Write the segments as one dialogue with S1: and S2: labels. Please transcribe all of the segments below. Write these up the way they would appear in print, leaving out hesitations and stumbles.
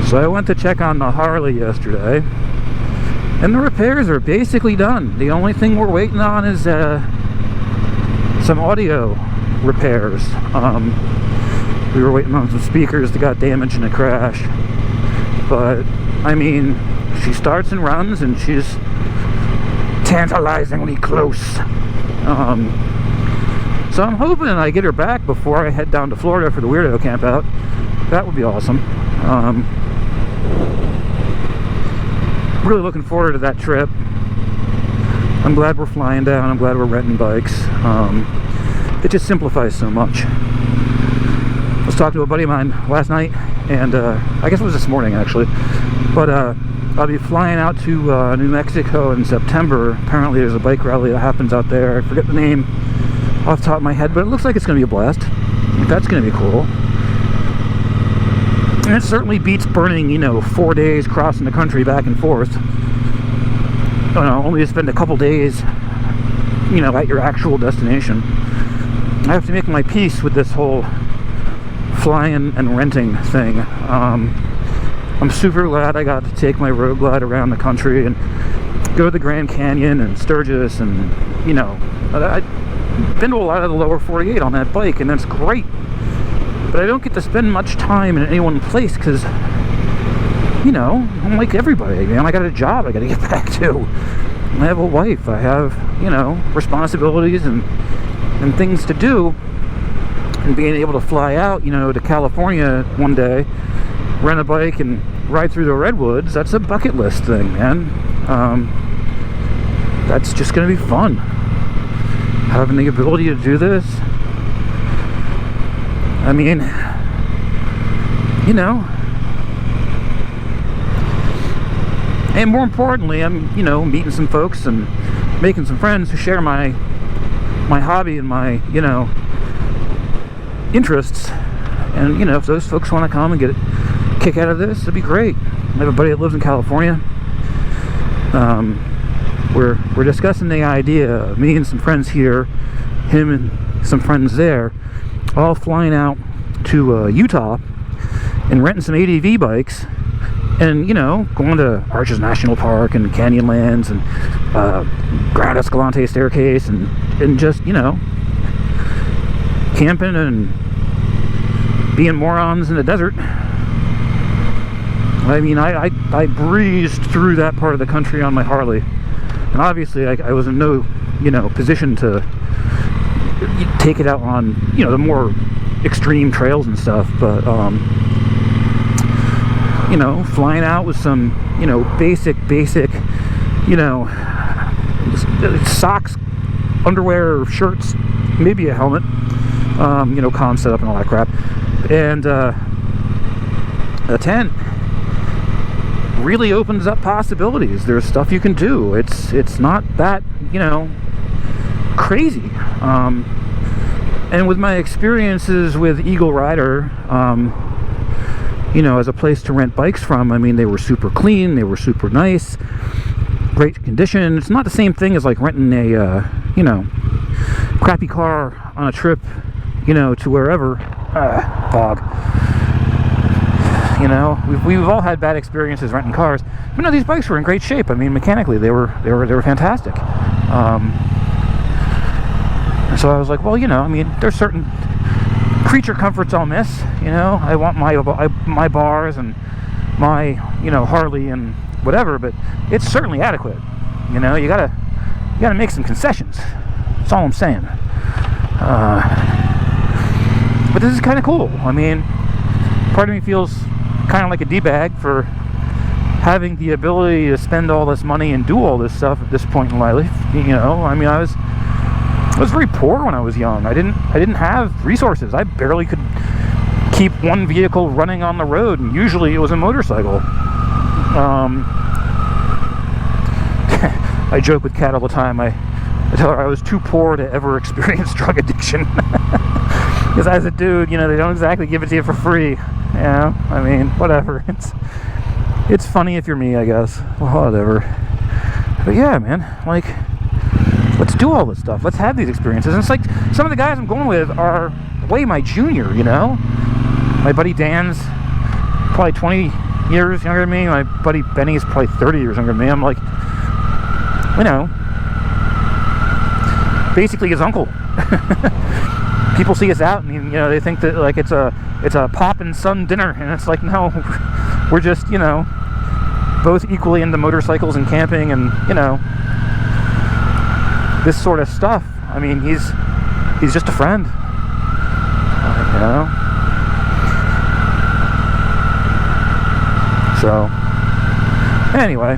S1: So I went to check on the Harley yesterday, and the repairs are basically done. The only thing we're waiting on is some audio repairs. We were waiting on some speakers that got damaged in a crash. But, I mean, she starts and runs, and she's tantalizingly close. So I'm hoping I get her back before I head down to Florida for the Weirdo Camp Out. That would be awesome. Really looking forward to that trip. I'm glad we're flying down. I'm glad we're renting bikes. It just simplifies so much. I was talking to a buddy of mine last night, and I guess it was this morning actually, but I'll be flying out to New Mexico in September. Apparently there's a bike rally that happens out there. I forget the name off the top of my head, but it looks like it's going to be a blast. That's going to be cool. And it certainly beats burning, 4 days crossing the country back and forth. Only to spend a couple days, at your actual destination. I have to make my peace with this whole flying and renting thing. I'm super glad I got to take my Road Glide around the country and go to the Grand Canyon and Sturgis, and I've been to a lot of the lower 48 on that bike, and that's great. But I don't get to spend much time in any one place because, I'm like everybody, man. I got a job I got to get back to. I have a wife. I have, responsibilities and things to do. And being able to fly out, to California one day, rent a bike and ride through the redwoods, that's a bucket list thing, man. That's just going to be fun. Having the ability to do this. I mean, and more importantly, I'm, meeting some folks and making some friends who share my hobby and my, interests. And, if those folks want to come and get a kick out of this, it'd be great. I have a buddy that lives in California. We're discussing the idea of me and some friends here, him and some friends there, all flying out to Utah and renting some ADV bikes and, going to Arches National Park and Canyonlands and Grand Escalante Staircase and just, camping and being morons in the desert. I mean, I breezed through that part of the country on my Harley, and obviously I was in no, position to take it out on, the more extreme trails and stuff, but flying out with some, basic, socks, underwear, shirts, maybe a helmet, comm setup and all that crap, and a tent really opens up possibilities. There's stuff you can do. It's not that, crazy. And with my experiences with Eagle Rider, as a place to rent bikes from, I mean, they were super clean, they were super nice, great condition. It's not the same thing as like renting a, crappy car on a trip, to wherever. Fog. We've all had bad experiences renting cars, but no, these bikes were in great shape. I mean, mechanically, they were fantastic. So I was like, well, I mean, there's certain creature comforts I'll miss. I want my bars and my, Harley and whatever, but it's certainly adequate. You gotta make some concessions. That's all I'm saying. But this is kind of cool. I mean, part of me feels kind of like a D-bag for having the ability to spend all this money and do all this stuff at this point in my life. I mean, I was very poor when I was young. I didn't have resources. I barely could keep one vehicle running on the road, and usually it was a motorcycle. I joke with Kat all the time. I tell her I was too poor to ever experience drug addiction. Because as a dude, they don't exactly give it to you for free. I mean, whatever. It's funny if you're me, I guess. Whatever. But yeah, man, like, let's do all this stuff. Let's have these experiences. And it's like, some of the guys I'm going with are way my junior, My buddy Dan's probably 20 years younger than me. My buddy Benny is probably 30 years younger than me. I'm like, you know, basically his uncle. People see us out and, you know, they think that like it's a pop and son dinner, and it's like, no, we're just, you know, both equally into motorcycles and camping and, you know, this sort of stuff. I mean, he's just a friend, you know. So anyway,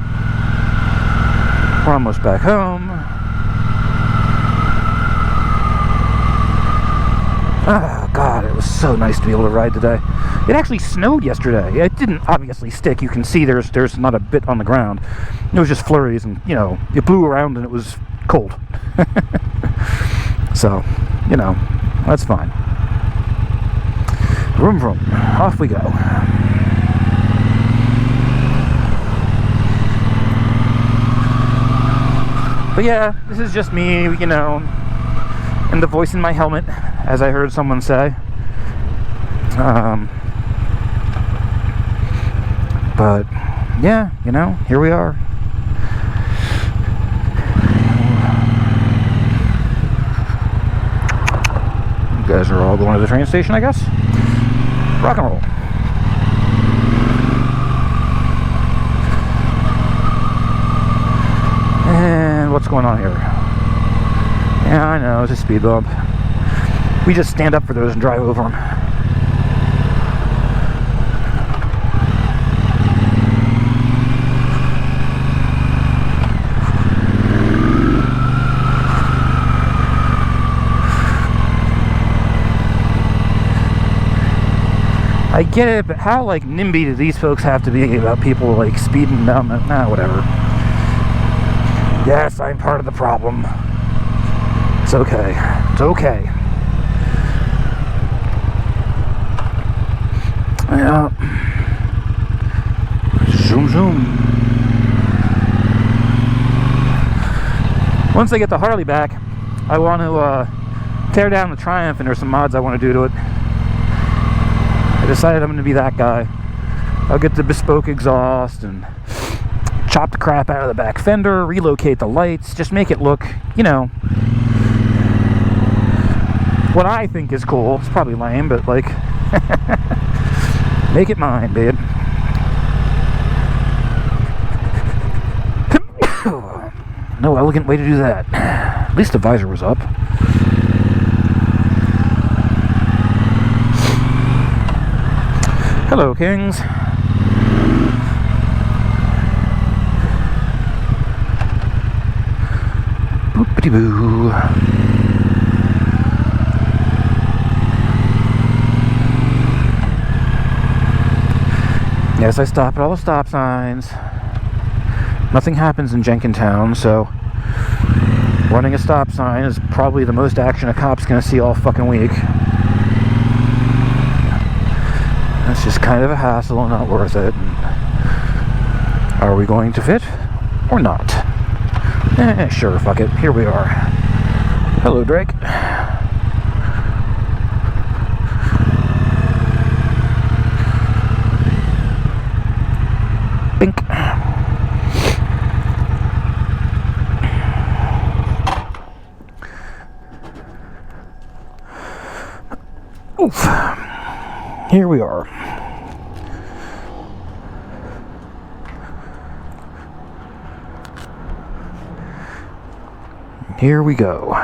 S1: we're almost back home. Oh God, it was so nice to be able to ride today. It actually snowed yesterday. It didn't obviously stick. You can see there's not a bit on the ground. It was just flurries, and, you know, it blew around and it was cold. So, you know, that's fine. Vroom vroom, off we go. But yeah, this is just me, you know, and the voice in my helmet, as I heard someone say. But yeah, you know, here we are. You guys are all going to the train station, I guess. Rock and roll. And what's going on here? Yeah, I know, it's a speed bump. We just stand up for those and drive over them. I get it, but how, like, NIMBY do these folks have to be about people, like, speeding down the... Nah, whatever. Yes, I'm part of the problem. It's okay. It's okay. Yeah. Zoom, zoom. Once I get the Harley back, I want to tear down the Triumph, and there's some mods I want to do to it. I decided I'm going to be that guy. I'll get the bespoke exhaust and chop the crap out of the back fender, relocate the lights, just make it look, you know, what I think is cool. It's probably lame, but, like, make it mine, babe. No elegant way to do that. At least the visor was up. Hello, kings. Boopity-boo. Yes, I stop at all the stop signs. Nothing happens in Jenkintown, so running a stop sign is probably the most action a cop's gonna see all fucking week. It's just kind of a hassle and not worth it. Are we going to fit or not? Sure, fuck it. Here we are. Hello, Drake. Bink. Oof. Here we are. Here we go.